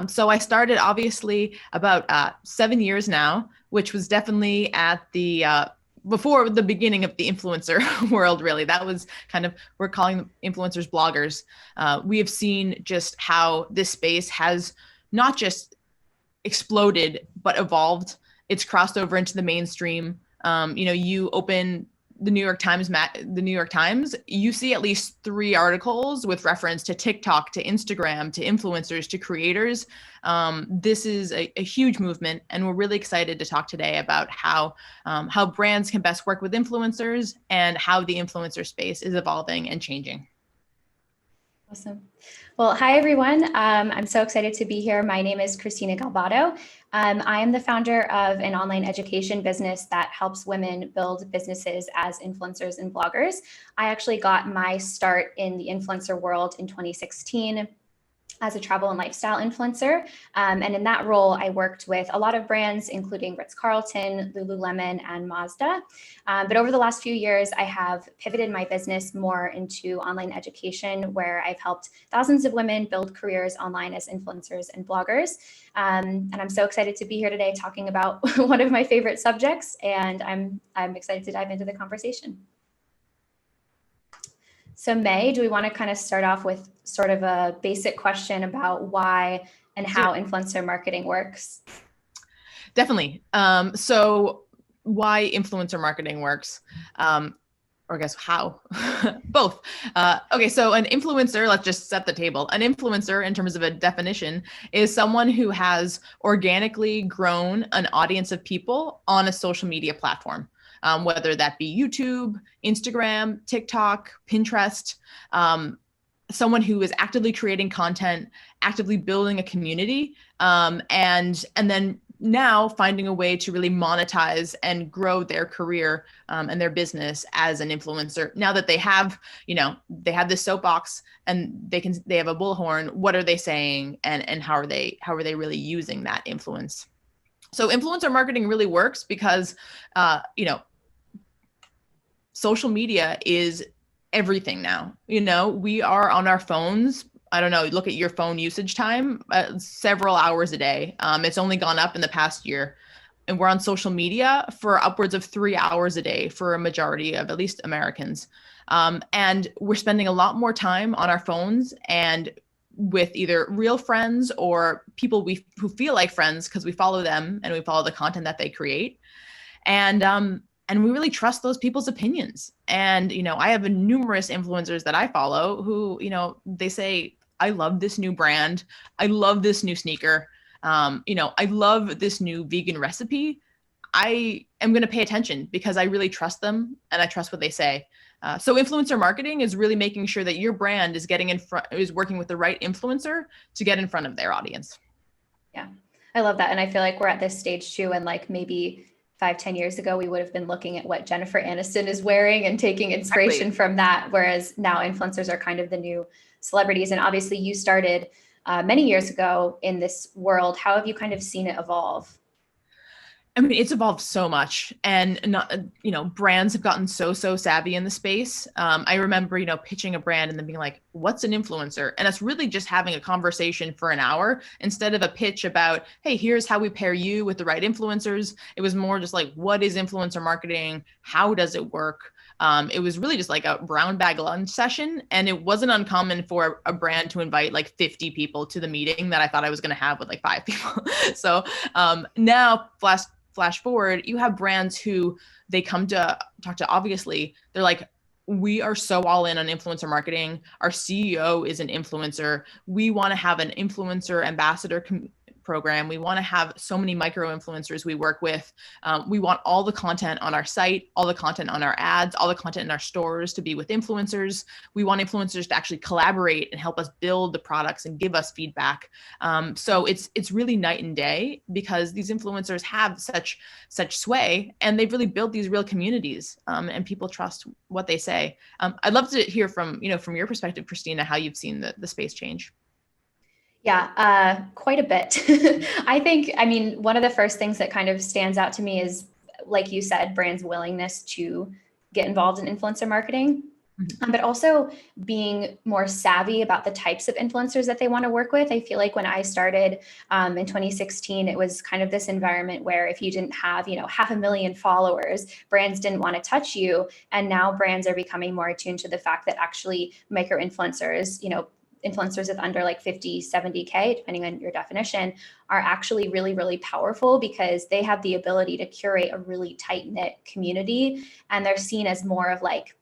So I started obviously about 7 years now, which was definitely at the before the beginning of the influencer world, really. That was kind of, we're calling them influencers bloggers. We have seen just how this space has not just exploded, but evolved. It's crossed over into the mainstream. You open the New York Times, you see at least 3 articles with reference to TikTok, to Instagram, to influencers, to creators. This is a huge movement, and we're really excited to talk today about how brands can best work with influencers and how the influencer space is evolving and changing. Awesome. Well, hi, everyone. I'm so excited to be here. My name is Christina Galbato. I am the founder of an online education business that helps women build businesses as influencers and bloggers. I actually got my start in the influencer world in 2016 as a travel and lifestyle influencer. And in that role, I worked with a lot of brands, including Ritz-Carlton, Lululemon, and Mazda. But over the last few years, I have pivoted my business more into online education, where I've helped thousands of women build careers online as influencers and bloggers. And I'm so excited to be here today talking about one of my favorite subjects, and I'm excited to dive into the conversation. So Mae, do we want to kind of start off with sort of a basic question about why and how influencer marketing works? Definitely. So why influencer marketing works, or I guess how, both. Okay, so an influencer, let's just set the table. An influencer, in terms of a definition, is someone who has organically grown an audience of people on a social media platform. Whether that be YouTube, Instagram, TikTok, Pinterest, someone who is actively creating content, actively building a community, and then now finding a way to really monetize and grow their career and their business as an influencer. Now that they have this soapbox and they have a bullhorn, what are they saying, and how are they really using that influence? So influencer marketing really works because, social media is everything now. We are on our phones. I don't know, look at your phone usage time, several hours a day. It's only gone up in the past year. And we're on social media for upwards of 3 hours a day for a majority of at least Americans. And we're spending a lot more time on our phones and with either real friends or people who feel like friends because we follow them and we follow the content that they create. And we really trust those people's opinions. And, I have numerous influencers that I follow who, they say, I love this new brand. I love this new sneaker. I love this new vegan recipe. I am going to pay attention because I really trust them and I trust what they say. So influencer marketing is really making sure that your brand is working with the right influencer to get in front of their audience. Yeah, I love that. And I feel like we're at this stage too. And like maybe 5-10 years ago, we would have been looking at what Jennifer Aniston is wearing and taking inspiration from that. Whereas now influencers are kind of the new celebrities. And obviously you started many years ago in this world. How have you kind of seen it evolve? I mean, it's evolved so much, and brands have gotten so savvy in the space. I remember, pitching a brand and then being like, what's an influencer? And it's really just having a conversation for an hour instead of a pitch about, hey, here's how we pair you with the right influencers. It was more just like, what is influencer marketing? How does it work? It was really just like a brown bag lunch session. And it wasn't uncommon for a brand to invite like 50 people to the meeting that I thought I was going to have with like 5 people. So now flash forward, you have brands who they come to talk to, obviously, they're like, we are so all in on influencer marketing. Our CEO is an influencer. We want to have an influencer ambassador program. We want to have so many micro influencers we work with. We want all the content on our site, all the content on our ads, all the content in our stores to be with influencers. We want influencers to actually collaborate and help us build the products and give us feedback. So it's really night and day because these influencers have such sway and they've really built these real communities, and people trust what they say. I'd love to hear from your perspective, Christina, how you've seen the space change. Yeah, quite a bit. I mean, one of the first things that kind of stands out to me is, like you said, brands' willingness to get involved in influencer marketing. But also being more savvy about the types of influencers that they want to work with. I feel like when I started in 2016, it was kind of this environment where if you didn't have, 500,000 followers, brands didn't want to touch you. And now brands are becoming more attuned to the fact that actually micro influencers, influencers with under like 50, 70K, depending on your definition, are actually really, really powerful because they have the ability to curate a really tight knit community. And they're seen as more of like,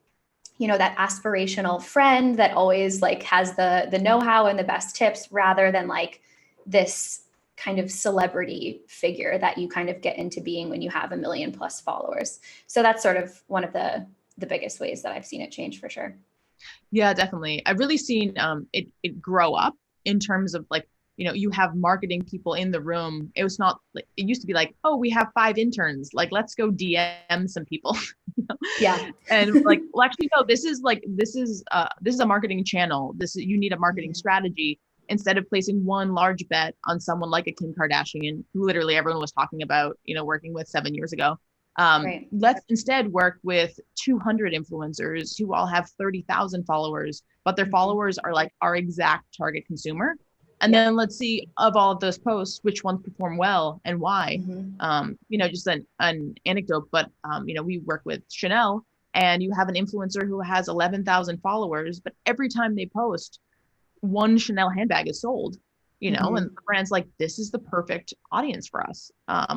that aspirational friend that always like has the know-how and the best tips rather than like this kind of celebrity figure that you kind of get into being when you have 1 million plus followers. So that's sort of one of the biggest ways that I've seen it change for sure. Yeah, definitely. I've really seen it grow up in terms of like, you have marketing people in the room. It was not like, it used to be like, oh, we have 5 interns, like let's go DM some people. Yeah. And like, well, actually, no, this is a marketing channel. You need a marketing strategy instead of placing one large bet on someone like a Kim Kardashian, who literally everyone was talking about, working with 7 years ago. Right. Let's instead work with 200 influencers who all have 30,000 followers, but their followers are like our exact target consumer. And then let's see of all of those posts, which ones perform well and why. Just an anecdote, but we work with Chanel, and you have an influencer who has 11,000 followers, but every time they post, one Chanel handbag is sold. And the brand's like, this is the perfect audience for us.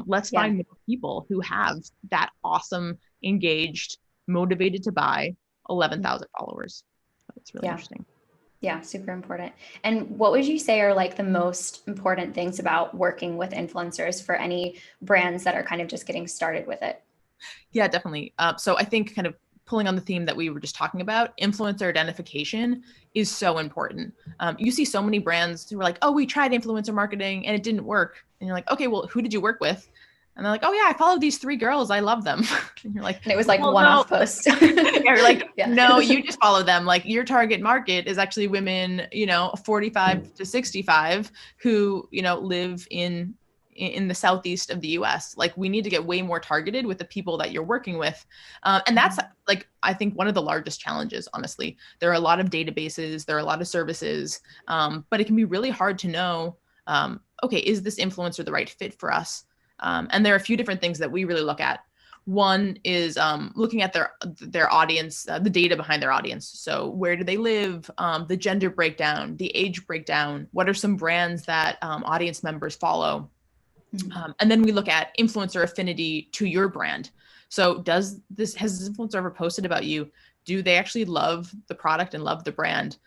Let's find more people who have that awesome, engaged, motivated to buy 11,000 followers. So it's really interesting. Yeah, super important. And what would you say are like the most important things about working with influencers for any brands that are kind of just getting started with it? Yeah, definitely. So I think kind of pulling on the theme that we were just talking about, influencer identification is so important. You see so many brands who are like, oh, we tried influencer marketing and it didn't work. And you're like, okay, well, who did you work with? And they're like, oh yeah, I followed these 3 girls. I love them. And you're like, and it was like one-off post. You're like, no, you just follow them. Like your target market is actually women, 45 to 65 who, live in the southeast of the US. Like we need to get way more targeted with the people that you're working with. And that's like, I think one of the largest challenges, honestly. There are a lot of databases, there are a lot of services, but it can be really hard to know, okay, is this influencer the right fit for us? And there are a few different things that we really look at. One is looking at their audience, the data behind their audience. So where do they live? The gender breakdown, the age breakdown. What are some brands that audience members follow? And then we look at influencer affinity to your brand. So has this influencer ever posted about you? Do they actually love the product and love the brand?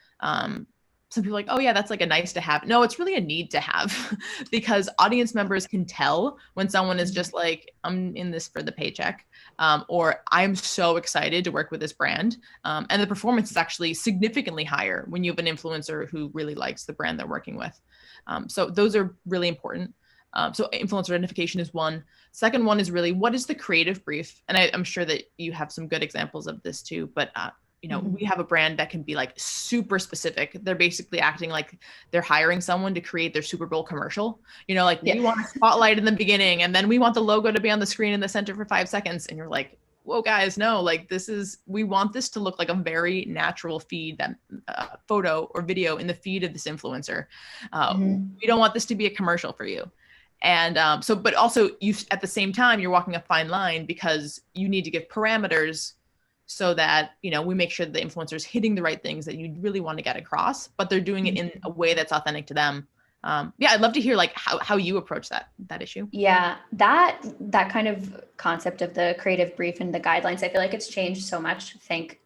Some people are like, oh yeah, that's like a nice to have. No, it's really a need to have because audience members can tell when someone is just like, I'm in this for the paycheck, or I'm so excited to work with this brand. And the performance is actually significantly higher when you have an influencer who really likes the brand they're working with. So those are really important. So influencer identification is one. Second one is really, what is the creative brief? And I'm sure that you have some good examples of this too, but we have a brand that can be like super specific. They're basically acting like they're hiring someone to create their Super Bowl commercial. We want a spotlight in the beginning, and then we want the logo to be on the screen in the center for 5 seconds. And you're like, whoa, guys, no, like we want this to look like a very natural feed, that photo or video in the feed of this influencer. We don't want this to be a commercial for you. And but also you at the same time, you're walking a fine line because you need to give parameters so that, we make sure that the influencer is hitting the right things that you really want to get across, but they're doing it in a way that's authentic to them. I'd love to hear like how you approach that issue. Yeah, that kind of concept of the creative brief and the guidelines, I feel like it's changed so much. Thank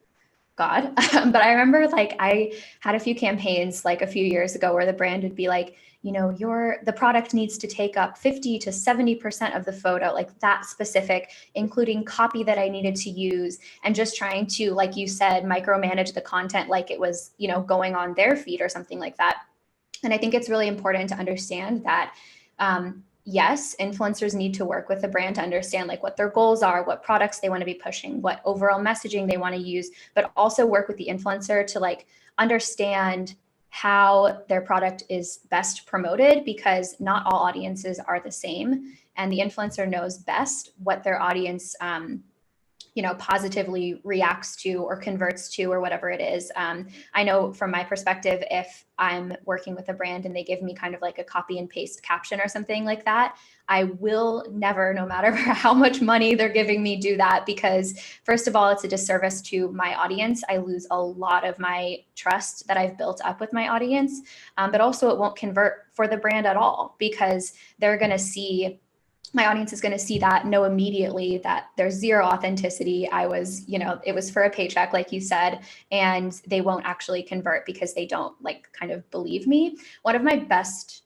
God. But I remember like I had a few campaigns like a few years ago where the brand would be like, the product needs to take up 50 to 70% of the photo, like that specific, including copy that I needed to use, and just trying to, like you said, micromanage the content like it was, going on their feed or something like that. And I think it's really important to understand that, yes, influencers need to work with the brand to understand like what their goals are, what products they want to be pushing, what overall messaging they want to use, but also work with the influencer to like understand how their product is best promoted, because not all audiences are the same. And the influencer knows best what their audience positively reacts to or converts to or whatever it is. I know from my perspective, if I'm working with a brand and they give me kind of like a copy and paste caption or something like that, I will never, no matter how much money they're giving me, do that, because first of all, it's a disservice to my audience. I lose a lot of my trust that I've built up with my audience, but also it won't convert for the brand at all, because they're going to see, my audience is going to see that, know immediately that there's zero authenticity. It was for a paycheck, like you said, and they won't actually convert because they don't kind of believe me. One of my best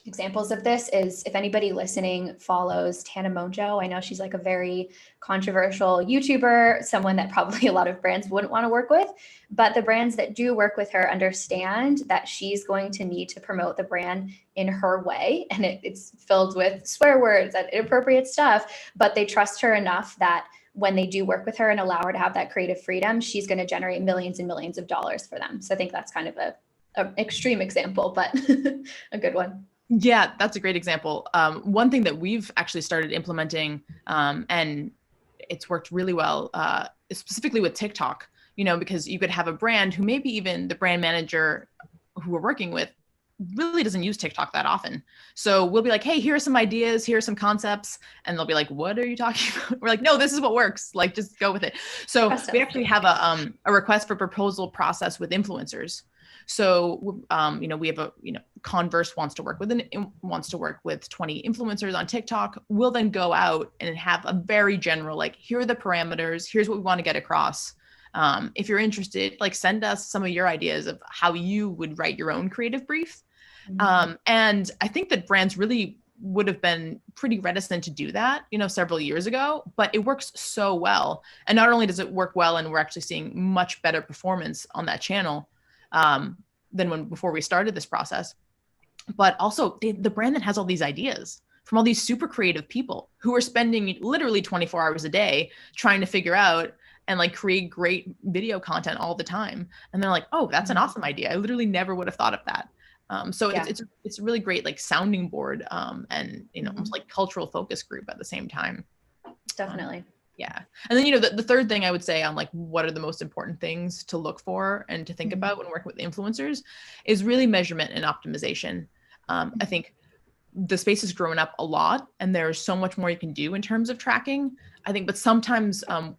examples of this is, if anybody listening follows Tana Mongeau, I know she's like a very controversial YouTuber, someone that probably a lot of brands wouldn't want to work with, but the brands that do work with her understand that she's going to need to promote the brand in her way. And it's filled with swear words and inappropriate stuff, but they trust her enough that when they do work with her and allow her to have that creative freedom, she's going to generate millions and millions of dollars for them. So I think that's kind of an extreme example, but a good one. Yeah, that's a great example. One thing that we've actually started implementing, and it's worked really well, specifically with TikTok, because you could have a brand who maybe even the brand manager who we're working with really doesn't use TikTok that often. So we'll be like, hey, here are some ideas, here are some concepts. And they'll be like, what are you talking about? We're like, no, this is what works. Like, just go with it. So we actually have a request for proposal process with influencers. So, we have Converse wants to work with 20 influencers on TikTok. We'll then go out and have a very general, here are the parameters. Here's what we want to get across. If you're interested, send us some of your ideas of how you would write your own creative brief. Mm-hmm. And I think that brands really would have been pretty reticent to do that, several years ago, but it works so well. And not only does it work well, and we're actually seeing much better performance on that channel than before we started this process, but also the brand that has all these ideas from all these super creative people who are spending literally 24 hours a day trying to figure out and create great video content all the time. And they're like, oh, that's an awesome idea. I literally never would have thought of that. It's a really great sounding board and almost like cultural focus group at the same time. Definitely. Yeah. And then, the third thing I would say on what are the most important things to look for and to think about when working with influencers is really measurement and optimization. I think the space has grown up a lot and there's so much more you can do in terms of tracking, I think, but sometimes on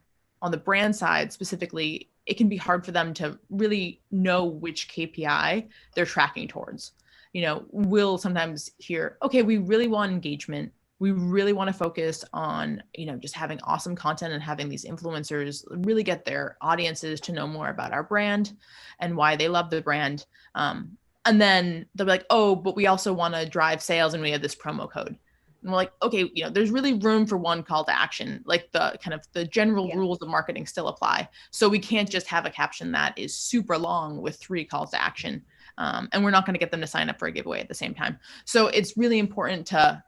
the brand side specifically, it can be hard for them to really know which KPI they're tracking towards. We'll sometimes hear, okay, we really want engagement. We really want to focus on, just having awesome content and having these influencers really get their audiences to know more about our brand and why they love the brand. And then they'll be like, oh, but we also want to drive sales and we have this promo code. And we're like, okay, there's really room for one call to action. The general rules of marketing still apply. So we can't just have a caption that is super long with 3 calls to action. And we're not going to get them to sign up for a giveaway at the same time. So it's really important to,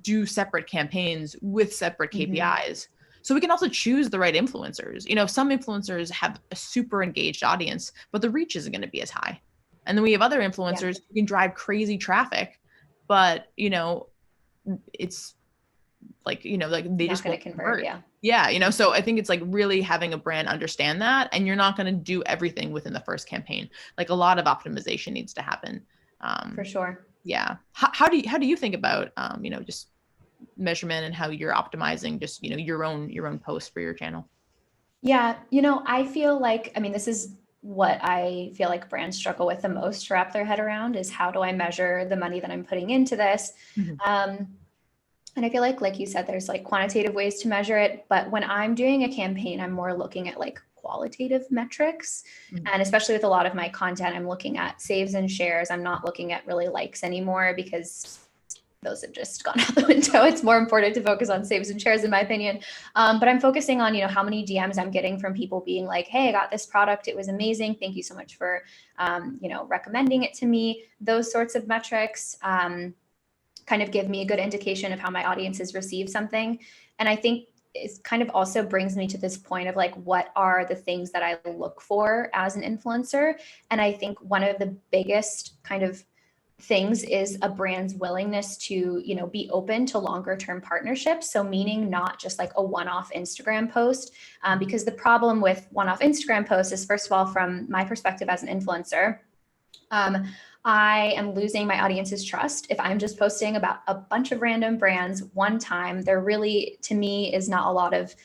do separate campaigns with separate KPIs. So we can also choose the right influencers. Some influencers have a super engaged audience, but the reach isn't going to be as high. And then we have other influencers who can drive crazy traffic, but, it's they not just won't convert. Yeah. So I think it's really having a brand understand that, and you're not going to do everything within the first campaign. A lot of optimization needs to happen. For sure. Yeah. How do you think about, just measurement and how you're optimizing just, your own post for your channel? Yeah. I feel this is what I feel like brands struggle with the most to wrap their head around, is how do I measure the money that I'm putting into this? Mm-hmm. And I feel like you said, there's quantitative ways to measure it. But when I'm doing a campaign, I'm more looking at qualitative metrics. Mm-hmm. And especially with a lot of my content, I'm looking at saves and shares. I'm not looking at really likes anymore, because those have just gone out the window. It's more important to focus on saves and shares, in my opinion. But I'm focusing on, how many DMs I'm getting from people being like, hey, I got this product. It was amazing. Thank you so much for, recommending it to me. Those sorts of metrics kind of give me a good indication of how my audience has received something. And I think it kind of also brings me to this point of what are the things that I look for as an influencer? And I think one of the biggest kind of things is a brand's willingness to, be open to longer term partnerships. So meaning not just like a one-off Instagram post, because the problem with one-off Instagram posts is, first of all, from my perspective as an influencer, I am losing my audience's trust. If I'm just posting about a bunch of random brands one time, there really, to me, is not a lot of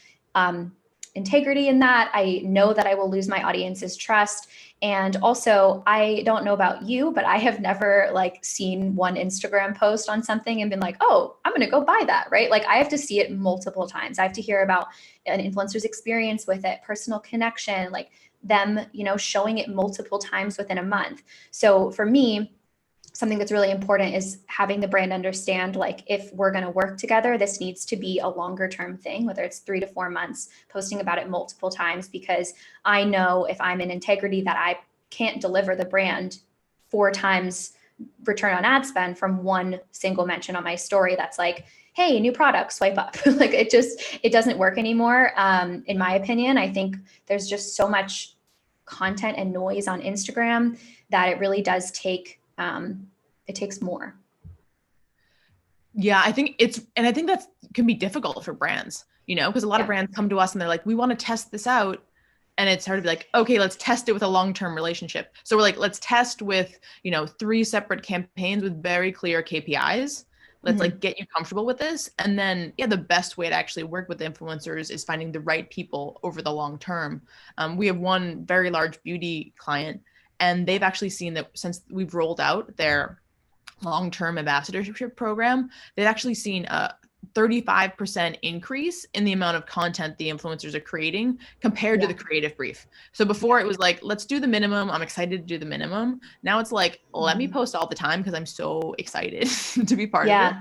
integrity in that. I know that I will lose my audience's trust. And also, I don't know about you, but I have never like seen one Instagram post on something and been like, oh, I'm going to go buy that, right? Like I have to see it multiple times. I have to hear about an influencer's experience with it, personal connection, like them, showing it multiple times within a month. So for me, something that's really important is having the brand understand, like, if we're going to work together, this needs to be a longer term thing, whether it's 3 to 4 months, posting about it multiple times, because I know if I'm in integrity that I can't deliver the brand 4 times return on ad spend from one single mention on my story. That's like, hey, new product, swipe up. Like it doesn't work anymore. In my opinion, I think there's just so much content and noise on Instagram that it really does take, it takes more. Yeah, I think that can be difficult for brands, because a lot of brands come to us and they're like, we want to test this out. And it's hard to be like, okay, let's test it with a long-term relationship. So we're like, let's test with, 3 separate campaigns with very clear KPIs. Let's like get you comfortable with this. And then, the best way to actually work with influencers is finding the right people over the long term. We have one very large beauty client, and they've actually seen that since we've rolled out their long-term ambassadorship program, they've actually seen a 35% increase in the amount of content the influencers are creating compared to the creative brief. So before it was like, let's do the minimum. I'm excited to do the minimum. Now it's like, let me post all the time because I'm so excited to be part of it.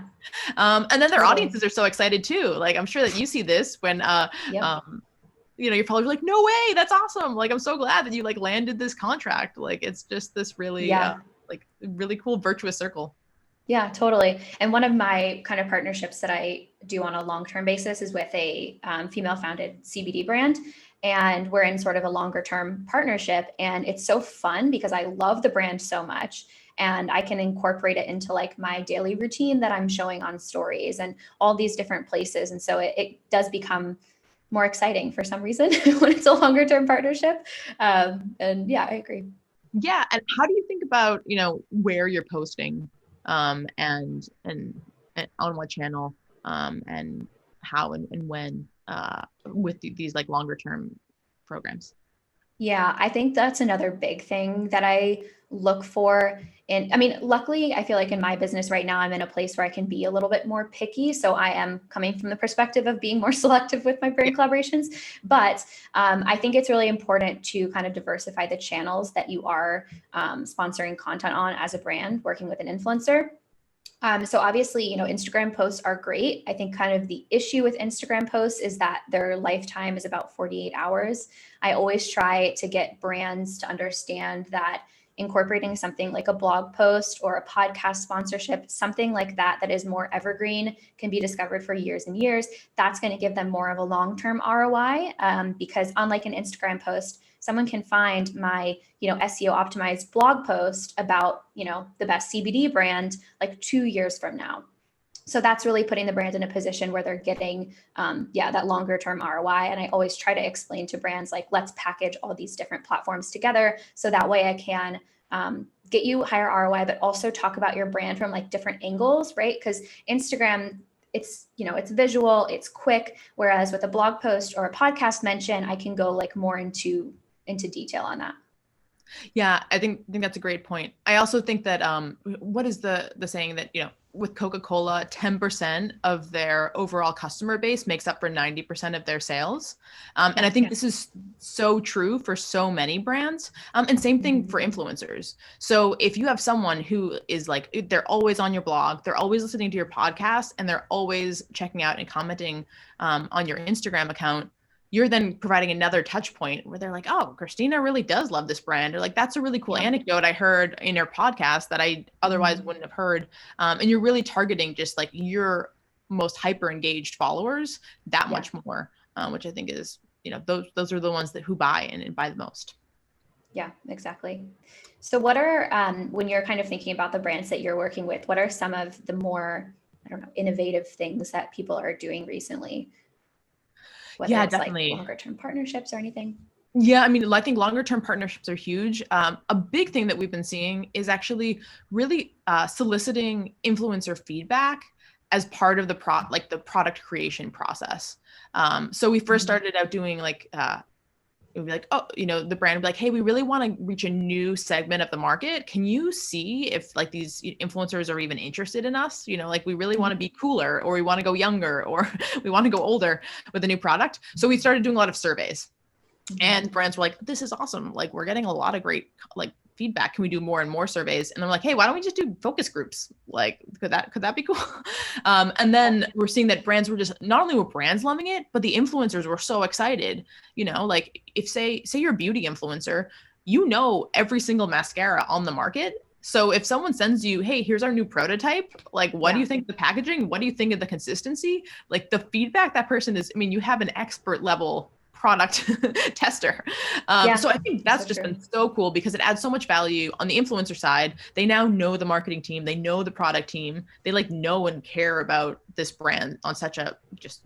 And then their audiences are so excited too. Like, I'm sure that you see this when, your followers are like, no way, that's awesome. Like, I'm so glad that you like landed this contract. Like, it's just this really, like really cool virtuous circle. Yeah, totally. And one of my kind of partnerships that I do on a long-term basis is with a female-founded CBD brand. And we're in sort of a longer-term partnership. And it's so fun because I love the brand so much. And I can incorporate it into like my daily routine that I'm showing on stories and all these different places. And so it does become more exciting for some reason when it's a longer-term partnership. And yeah, I agree. Yeah. And how do you think about, where you're posting? And on what channel, and how and when, with these like longer term programs? Yeah, I think that's another big thing that I look for. And I mean, luckily, I feel like in my business right now, I'm in a place where I can be a little bit more picky. So I am coming from the perspective of being more selective with my brand collaborations. But I think it's really important to kind of diversify the channels that you are sponsoring content on as a brand, working with an influencer. So obviously, Instagram posts are great. I think kind of the issue with Instagram posts is that their lifetime is about 48 hours. I always try to get brands to understand that incorporating something like a blog post or a podcast sponsorship, something like that is more evergreen, can be discovered for years and years. That's going to give them more of a long-term ROI, because unlike an Instagram post, someone can find my, SEO optimized blog post about, the best CBD brand like 2 years from now. So that's really putting the brand in a position where they're getting, that longer term ROI. And I always try to explain to brands, like, let's package all these different platforms together. So that way I can get you higher ROI, but also talk about your brand from like different angles, right? Because Instagram, it's visual, it's quick. Whereas with a blog post or a podcast mention, I can go like more into detail on that. Yeah, I think that's a great point. I also think that what is the saying that, with Coca-Cola, 10% of their overall customer base makes up for 90% of their sales. And I think this is so true for so many brands. And same thing for influencers. So if you have someone who is like, they're always on your blog, they're always listening to your podcast, and they're always checking out and commenting on your Instagram account, you're then providing another touch point where they're like, oh, Christina really does love this brand. Or like, that's a really cool anecdote I heard in your podcast that I otherwise wouldn't have heard. And you're really targeting just like your most hyper engaged followers that much more, which I think is, those are the ones who buy and buy the most. Yeah, exactly. So what are, when you're kind of thinking about the brands that you're working with, what are some of the more, I don't know, innovative things that people are doing recently, whether Yeah, it's like definitely. longer term partnerships or anything? Yeah, I mean, I think longer term partnerships are huge. A big thing that we've been seeing is actually really soliciting influencer feedback as part of the product creation process. So we first started out doing it would be like, oh, the brand would be like, hey, we really want to reach a new segment of the market. Can you see if like these influencers are even interested in us? Like we really want to be cooler, or we want to go younger, or we want to go older with a new product. So we started doing a lot of surveys. And brands were like, this is awesome. Like, we're getting a lot of great like feedback. Can we do more and more surveys? And I'm like, hey, why don't we just do focus groups? Like, could that be cool? And then we're seeing that brands were just, not only were brands loving it, but the influencers were so excited. Like if say you're a beauty influencer, every single mascara on the market. So if someone sends you, hey, here's our new prototype, like, what do you think of the packaging? What do you think of the consistency? Like the feedback that person is, I mean, you have an expert level product tester. So I think that's just been so cool because it adds so much value on the influencer side. They now know the marketing team, they know the product team, they like know and care about this brand on such a just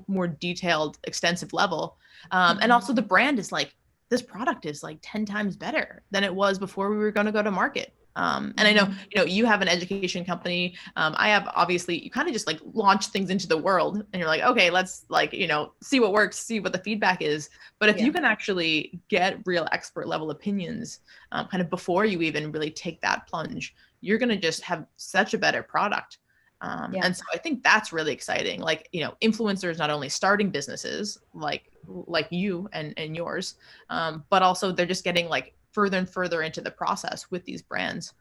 more detailed, extensive level. And also the brand is like, this product is like 10 times better than it was before we were going to go to market. And I know, you have an education company. I have, obviously, you kind of just like launch things into the world and you're like, okay, let's like, see what works, see what the feedback is. But if you can actually get real expert level opinions kind of before you even really take that plunge, you're going to just have such a better product. And so I think that's really exciting. Like, influencers not only starting businesses like you and yours, but also they're just getting like further and further into the process with these brands.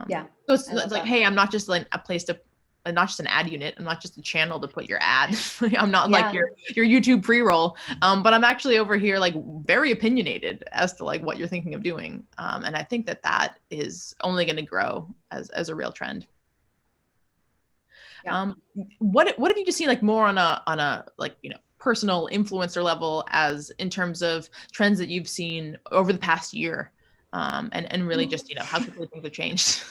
So it's like, hey, I'm not just like a place to, not just an ad unit. I'm not just a channel to put your ad. I'm not like your YouTube pre-roll, but I'm actually over here like very opinionated as to like what you're thinking of doing. And I think that is only going to grow as a real trend. What have you just seen like more on a like personal influencer level, as in terms of trends that you've seen over the past year, and really just how quickly things have changed?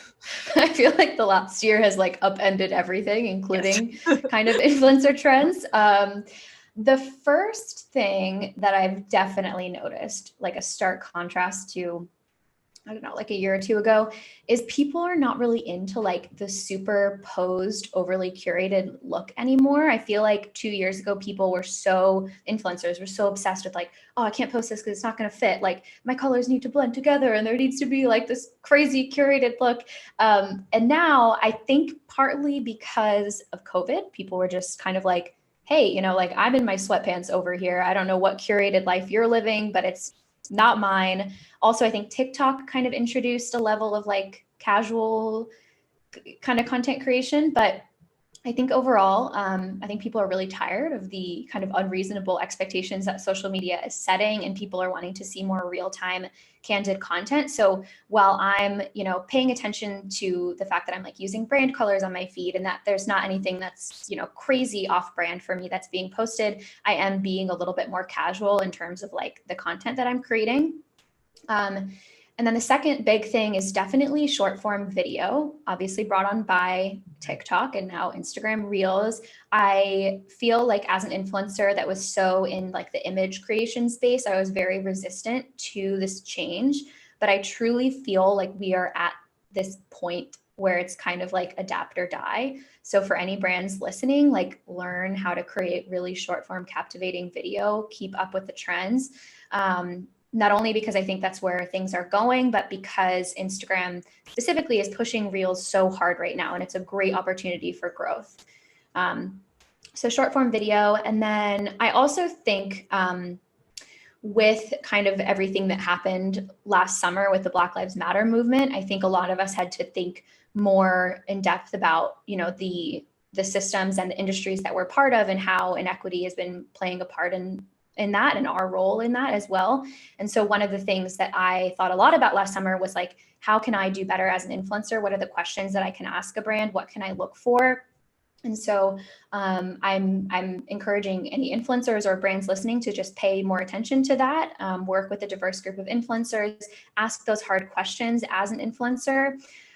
I feel like the last year has like upended everything, including kind of influencer trends. The first thing that I've definitely noticed, like a stark contrast to, I don't know, like a year or two ago, is people are not really into like the super posed, overly curated look anymore. I feel like 2 years ago, influencers were so obsessed with like, oh, I can't post this because it's not going to fit. Like my colors need to blend together and there needs to be like this crazy curated look. And now I think partly because of COVID, people were just kind of like, hey, like I'm in my sweatpants over here. I don't know what curated life you're living, but it's not mine. Also, I think TikTok kind of introduced a level of like casual kind of content creation, but I think overall, I think people are really tired of the kind of unreasonable expectations that social media is setting, and people are wanting to see more real-time, candid content. So while I'm, paying attention to the fact that I'm like using brand colors on my feed and that there's not anything that's, crazy off-brand for me that's being posted, I am being a little bit more casual in terms of like the content that I'm creating. And then the second big thing is definitely short form video, obviously brought on by TikTok and now Instagram Reels. I feel like as an influencer that was so in like the image creation space, I was very resistant to this change. But I truly feel like we are at this point where it's kind of like adapt or die. So for any brands listening, like learn how to create really short form captivating video, keep up with the trends. Not only because I think that's where things are going, but because Instagram specifically is pushing Reels so hard right now, and it's a great opportunity for growth. So short form video. And then I also think with kind of everything that happened last summer with the Black Lives Matter movement, I think a lot of us had to think more in depth about, the systems and the industries that we're part of and how inequity has been playing a part in that and our role in that as well. And so one of the things that I thought a lot about last summer was like, how can I do better as an influencer? What are the questions that I can ask a brand? What can I look for? And so I'm encouraging any influencers or brands listening to just pay more attention to that, work with a diverse group of influencers, ask those hard questions as an influencer.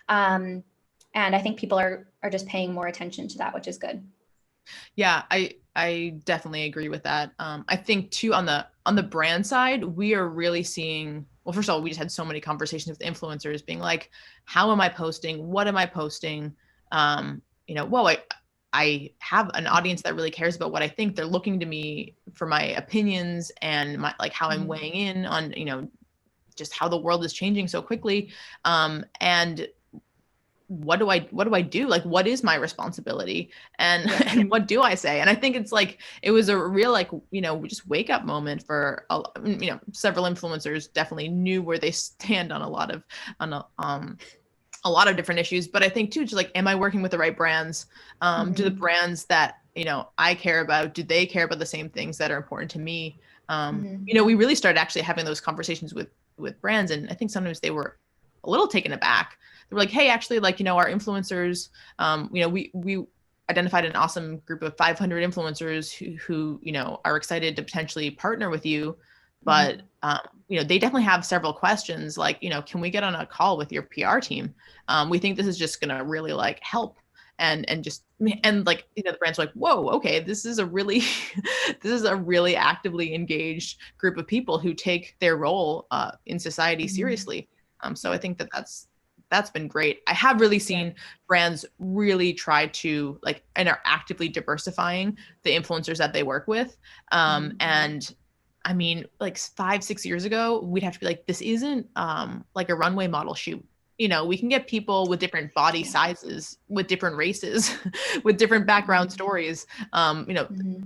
And I think people are just paying more attention to that, which is good. Yeah, I definitely agree with that. I think too on the brand side, we are really seeing, well, first of all, we just had so many conversations with influencers being like, how am I posting? What am I posting? Well, I have an audience that really cares about what I think. They're looking to me for my opinions and my like how I'm weighing in on, just how the world is changing so quickly. And what do I do? Like, what is my responsibility? And, and what do I say? And I think it's like, it was a real, like, just wake up moment for, several influencers definitely knew where they stand on a lot of different issues. But I think too, just like, am I working with the right brands? Do the brands that, I care about, do they care about the same things that are important to me? We really started actually having those conversations with brands. And I think sometimes they were a little taken aback. They were like, hey, actually, like, our influencers, we identified an awesome group of 500 influencers who are excited to potentially partner with you. But, they definitely have several questions like, can we get on a call with your PR team? We think this is just going to really like help. And like, the brand's like, whoa, okay, this is a really actively engaged group of people who take their role in society seriously. So I think that's been great. I have really seen brands really try to like, and are actively diversifying the influencers that they work with. And I mean, like 5-6 years ago, we'd have to be like, this isn't like a runway model shoot. We can get people with different body sizes, with different races, with different background stories.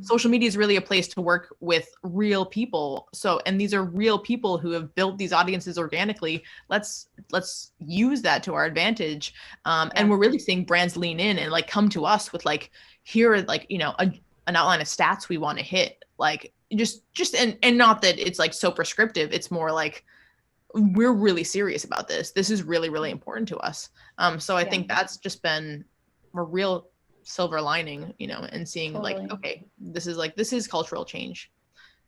Social media is really a place to work with real people. So, and these are real people who have built these audiences organically. Let's use that to our advantage. And we're really seeing brands lean in and like come to us with like, here are like, an outline of stats we want to hit. Like and not that it's like so prescriptive. It's more like, we're really serious about this. This is really, really important to us. So I think that's just been a real silver lining, and seeing like, okay, this is cultural change.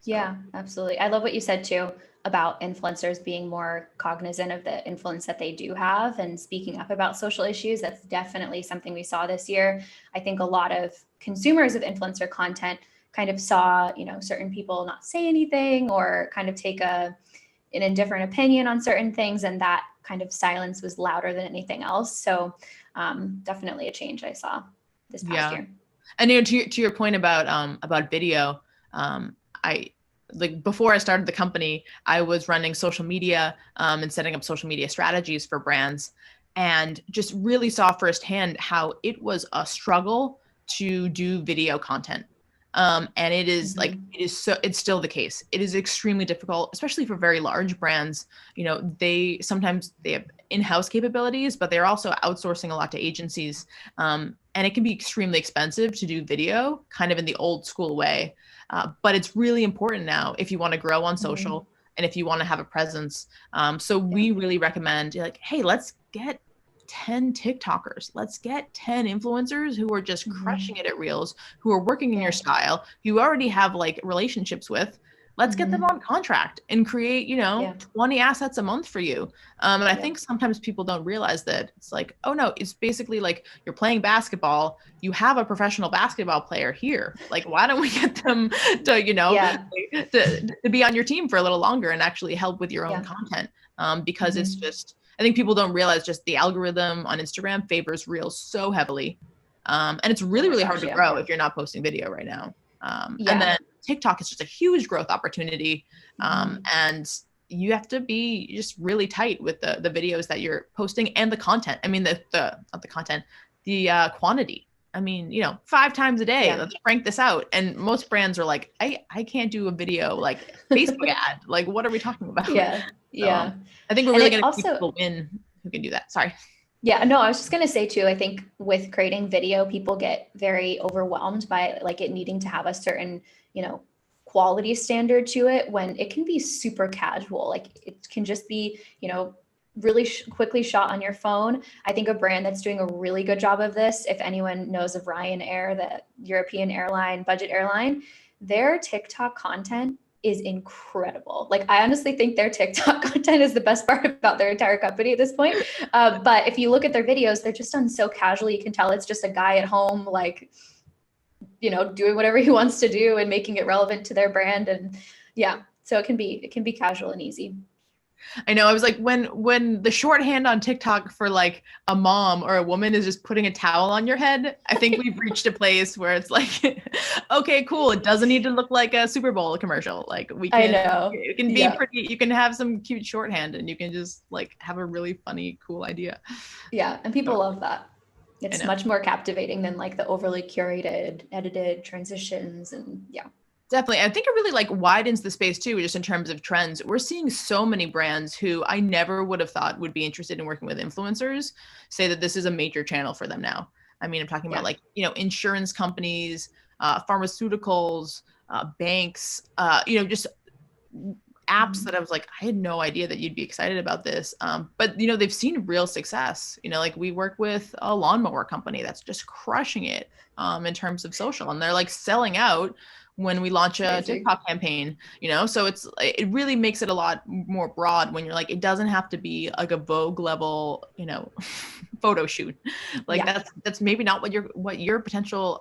So. Yeah, absolutely. I love what you said too about influencers being more cognizant of the influence that they do have and speaking up about social issues. That's definitely something we saw this year. I think a lot of consumers of influencer content kind of saw, certain people not say anything or kind of take an indifferent opinion on certain things, and that kind of silence was louder than anything else. So definitely a change I saw this past year. And to your point about video, I like before I started the company, I was running social media and setting up social media strategies for brands, and just really saw firsthand how it was a struggle to do video content. And it is like, it's still the case. It is extremely difficult, especially for very large brands. They have in-house capabilities, but they're also outsourcing a lot to agencies. And it can be extremely expensive to do video kind of in the old school way. But it's really important now if you want to grow on social and if you want to have a presence. So we really recommend like, hey, let's get 10 TikTokers. Let's get 10 influencers who are just crushing it at Reels, who are working in your style, who you already have like relationships with. Let's get them on contract and create, 20 assets a month for you. And I think sometimes people don't realize that it's like, oh no, it's basically like you're playing basketball. You have a professional basketball player here. Like, why don't we get them to, to be on your team for a little longer and actually help with your own content? Because it's just, I think people don't realize just the algorithm on Instagram favors Reels so heavily. And it's really, really hard to grow if you're not posting video right now. And then TikTok is just a huge growth opportunity. And you have to be just really tight with the videos that you're posting and the content. I mean, not the content, the quantity. I mean, 5 times a day, let's crank this out. And most brands are like, I can't do a video like Facebook ad. Like, what are we talking about? Yeah. I think we're really going to see people win who can do that. Sorry. Yeah, no, I was just going to say too, I think with creating video, people get very overwhelmed by like it needing to have a certain, quality standard to it when it can be super casual. Like it can just be, really quickly shot on your phone. I think a brand that's doing a really good job of this, if anyone knows of Ryanair, the European airline, budget airline, their TikTok content is incredible. Like, I honestly think their TikTok content is the best part about their entire company at this point. But if you look at their videos, they're just done so casually. You can tell it's just a guy at home, like, you know, doing whatever he wants to do and making it relevant to their brand. And yeah, so it can be casual and easy. I know. I was like, when the shorthand on TikTok for like a mom or a woman is just putting a towel on your head, I think we've reached a place where it's like, okay, cool. It doesn't need to look like a Super Bowl commercial. Like we can, I know. it can be pretty. You can have some cute shorthand, and you can just like have a really funny, cool idea. Yeah, and people love that. It's much more captivating than like the overly curated, edited transitions, and yeah. Definitely. I think it really like widens the space too, just in terms of trends. We're seeing so many brands who I never would have thought would be interested in working with influencers say that this is a major channel for them now. I mean, I'm talking about like, you know, insurance companies, pharmaceuticals, banks, you know, just apps that I was like, I had no idea that you'd be excited about this. But, you know, they've seen real success. You know, like we work with a lawnmower company that's just crushing it in terms of social, and they're like selling out when we launch a TikTok campaign, you know? So it really makes it a lot more broad when you're like, it doesn't have to be like a Vogue level, you know, photo shoot. Like that's maybe not what your potential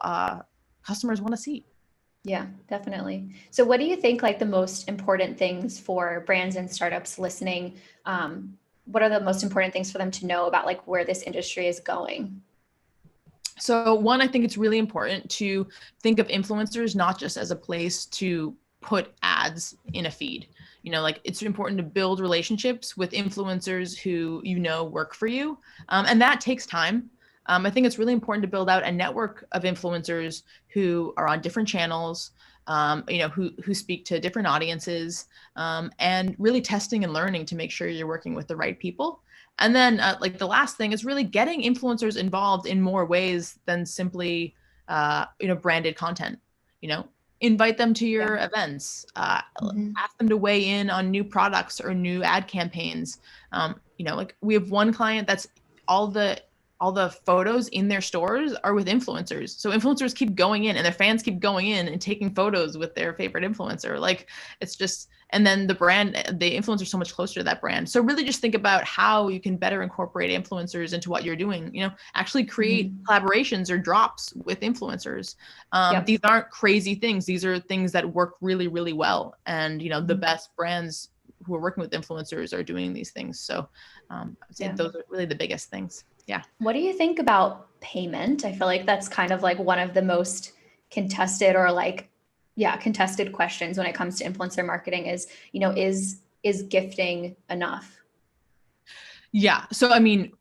customers want to see. Yeah, definitely. So what do you think like the most important things for brands and startups listening? What are the most important things for them to know about like where this industry is going? So one, I think it's really important to think of influencers not just as a place to put ads in a feed. You know, like it's important to build relationships with influencers who you know work for you. And that takes time. I think it's really important to build out a network of influencers who are on different channels, you know, who speak to different audiences, and really testing and learning to make sure you're working with the right people. And then like the last thing is really getting influencers involved in more ways than simply, you know, branded content. You know, invite them to your events, ask them to weigh in on new products or new ad campaigns. You know, like we have one client that's all the photos in their stores are with influencers. So influencers keep going in and their fans keep going in and taking photos with their favorite influencer. Like it's just, and then the influencer is so much closer to that brand. So really just think about how you can better incorporate influencers into what you're doing, you know, actually create collaborations or drops with influencers. These aren't crazy things. These are things that work really, really well. And, you know, the best brands who are working with influencers are doing these things. So I would say those are really the biggest things. Yeah. What do you think about payment? I feel like that's kind of like one of the most contested or like, contested questions when it comes to influencer marketing is, you know, is gifting enough? Yeah. So, I mean,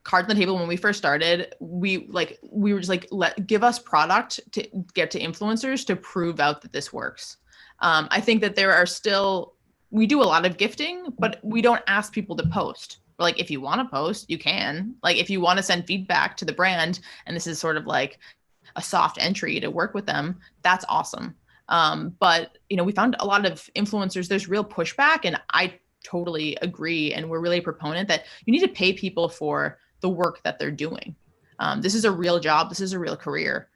cards on the table when we first started, we were just like, give us product to get to influencers to prove out that this works. I think that there are still, we do a lot of gifting, but we don't ask people to post. Like if you want to post, you can. Like if you want to send feedback to the brand, and this is sort of like a soft entry to work with them, that's awesome. But you know, we found a lot of influencers, there's real pushback, and I totally agree. And we're really a proponent that you need to pay people for the work that they're doing. This is a real job. This is a real career.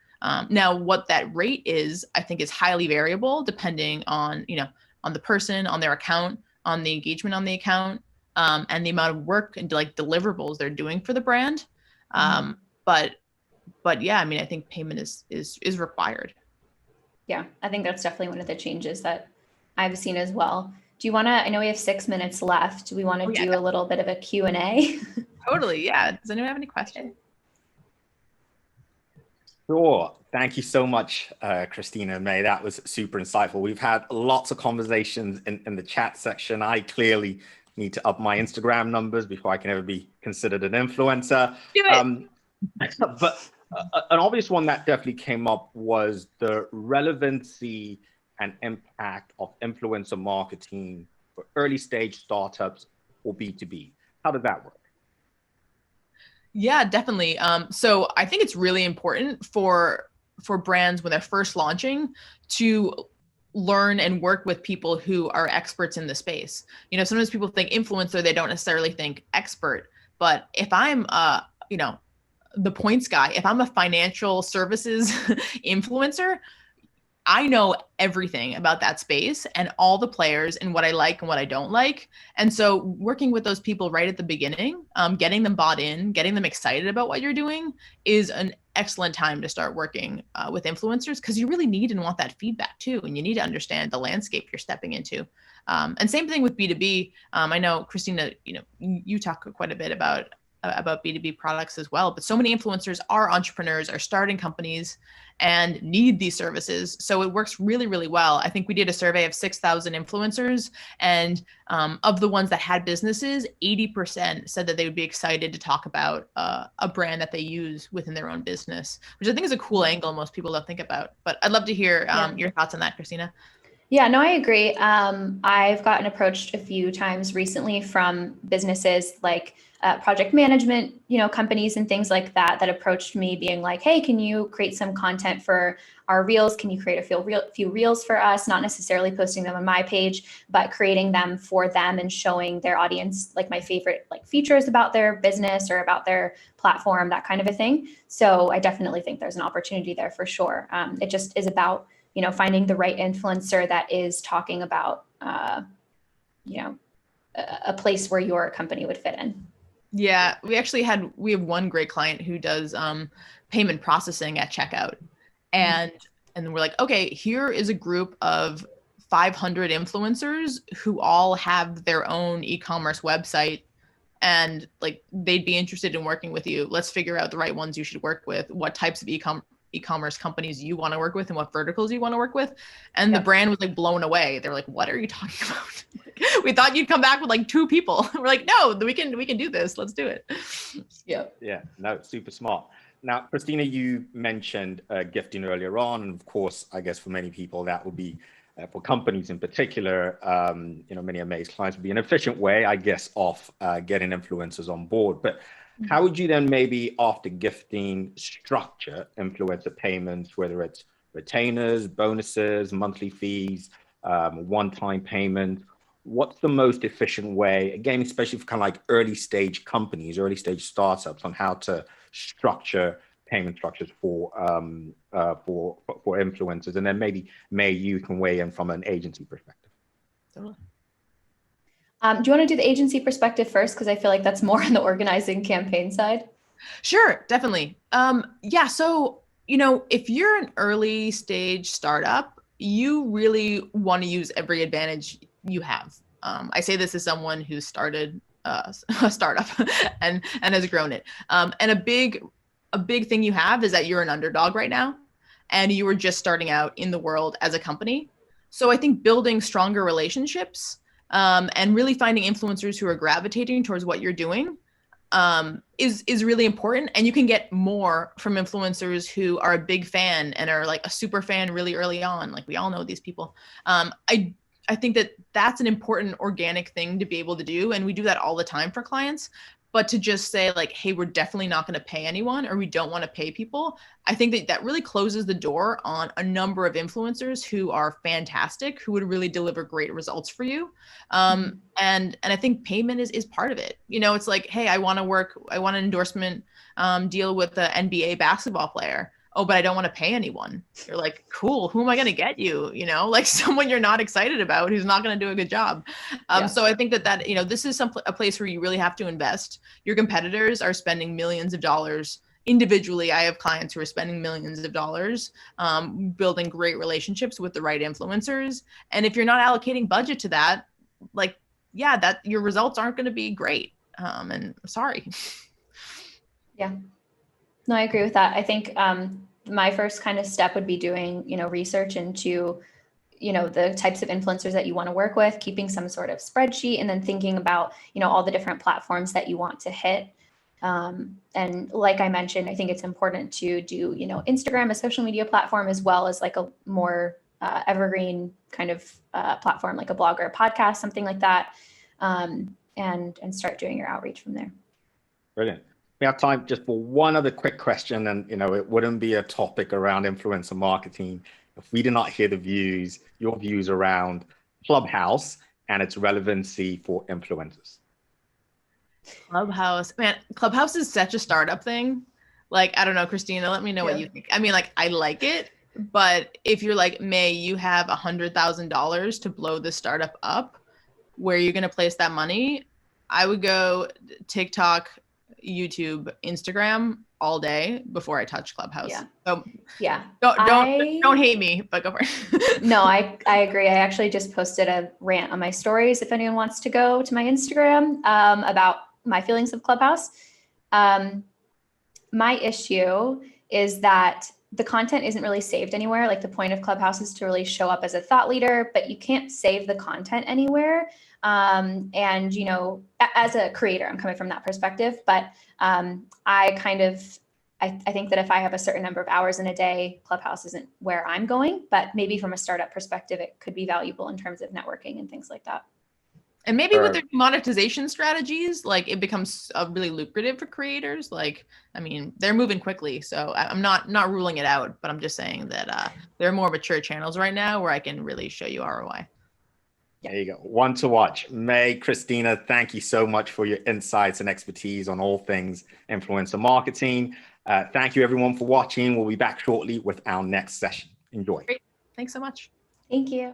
Now, what that rate is, I think, is highly variable depending on, you know, on the person, on their account, on the engagement on the account. And the amount of work and like deliverables they're doing for the brand. But yeah, I mean, I think payment is required. Yeah, I think that's definitely one of the changes that I've seen as well. Do you want to, I know we have 6 minutes left. Do we want to do a little bit of a Q&A? Totally, yeah. Does anyone have any questions? Sure. Thank you so much, Christina and Mae. That was super insightful. We've had lots of conversations in the chat section. I clearly need to up my Instagram numbers before I can ever be considered an influencer. But an obvious one that definitely came up was the relevancy and impact of influencer marketing for early stage startups or B2B. How did that work? Yeah, definitely. So I think it's really important for brands when they're first launching to learn and work with people who are experts in the space. You know, sometimes people think influencer, they don't necessarily think expert. But if I'm, you know, the points guy, if I'm a financial services influencer, I know everything about that space and all the players and what I like and what I don't like. And so working with those people right at the beginning, getting them bought in, getting them excited about what you're doing is an excellent time to start working with influencers, because you really need and want that feedback too. And you need to understand the landscape you're stepping into. And same thing with B2B. I know, Christina, you know, you talk quite a bit about B2B products as well, but so many influencers are entrepreneurs, are starting companies and need these services. So it works really, really well. I think we did a survey of 6,000 influencers, and of the ones that had businesses, 80% said that they would be excited to talk about a brand that they use within their own business, which I think is a cool angle most people don't think about. But I'd love to hear your thoughts on that, Christina. Yeah, no, I agree. I've gotten approached a few times recently from businesses like project management, you know, companies and things like that, that approached me being like, hey, can you create some content for our reels? Can you create a few reels for us? Not necessarily posting them on my page, but creating them for them and showing their audience like my favorite like features about their business or about their platform, that kind of a thing. So I definitely think there's an opportunity there for sure. It just is about, you know, finding the right influencer that is talking about, you know, a place where your company would fit in. Yeah, we have one great client who does payment processing at checkout. And we're like, okay, here is a group of 500 influencers who all have their own e-commerce website, and like they'd be interested in working with you. Let's figure out the right ones you should work with, what types of e-commerce companies you want to work with and what verticals you want to work with. And the brand was like blown away. They were like, what are you talking about? We thought you'd come back with like 2 people. We're like, no, we can do this. Let's do it. Yeah, no, super smart. Now, Christina, you mentioned gifting earlier on, and of course, I guess for many people that would be for companies in particular, you know, many of Mae's clients would be an efficient way, I guess, of getting influencers on board. But how would you then maybe, after gifting, structure influencer payments, whether it's retainers, bonuses, monthly fees, one-time payment? What's the most efficient way, again, especially for kind of like early stage companies, early stage startups, on how to structure payment structures for influencers? And then maybe, Mae, you can weigh in from an agency perspective. Do you want to do the agency perspective first? Because I feel like that's more on the organizing campaign side. Sure, definitely. Yeah, so, you know, if you're an early stage startup, you really want to use every advantage you have. I say this as someone who started a startup and has grown it. And a big thing you have is that you're an underdog right now, and you are just starting out in the world as a company. So I think building stronger relationships and really finding influencers who are gravitating towards what you're doing is really important. And you can get more from influencers who are a big fan and are like a super fan really early on. Like, we all know these people. I think that that's an important organic thing to be able to do. And we do that all the time for clients. But to just say like, hey, we're definitely not going to pay anyone, or we don't want to pay people, I think that really closes the door on a number of influencers who are fantastic, who would really deliver great results for you. And I think payment is part of it. You know, it's like, hey, I want an endorsement deal with an NBA basketball player. Oh, but I don't want to pay anyone. You're like, cool, who am I going to get you? You know, like someone you're not excited about who's not going to do a good job. So I think that, you know, this is a place where you really have to invest. Your competitors are spending millions of dollars individually. I have clients who are spending millions of dollars building great relationships with the right influencers. And if you're not allocating budget to that, like, yeah, that your results aren't going to be great. And sorry. Yeah. No, I agree with that. I think my first kind of step would be doing, you know, research into, you know, the types of influencers that you want to work with, keeping some sort of spreadsheet, and then thinking about, you know, all the different platforms that you want to hit. And like I mentioned, I think it's important to do, you know, Instagram, a social media platform, as well as like a more evergreen kind of platform, like a blog or a podcast, something like that, and start doing your outreach from there. Brilliant. We have time just for one other quick question, and you know, it wouldn't be a topic around influencer marketing if we did not hear your views around Clubhouse and its relevancy for influencers. Clubhouse, man, Clubhouse is such a startup thing. Like, I don't know, Christina, let me know what you think. I mean, like, I like it, but if you're like, May, you have $100,000 to blow this startup up, where you're going to place that money, I would go TikTok, YouTube, Instagram all day before I touch Clubhouse. Yeah. So yeah. Don't hate me, but go for it. No, I agree. I actually just posted a rant on my stories. If anyone wants to go to my Instagram about my feelings of Clubhouse. My issue is that the content isn't really saved anywhere. Like, the point of Clubhouse is to really show up as a thought leader, but you can't save the content anywhere. And, you know, as a creator, I'm coming from that perspective, but I think that if I have a certain number of hours in a day, Clubhouse isn't where I'm going, but maybe from a startup perspective, it could be valuable in terms of networking and things like that. And maybe with their monetization strategies, like, it becomes really lucrative for creators. Like, I mean, they're moving quickly, so I'm not ruling it out, but I'm just saying that there are more mature channels right now where I can really show you ROI. There you go. One to watch. Mae, Christina, thank you so much for your insights and expertise on all things influencer marketing. Thank you, everyone, for watching. We'll be back shortly with our next session. Enjoy. Great. Thanks so much. Thank you.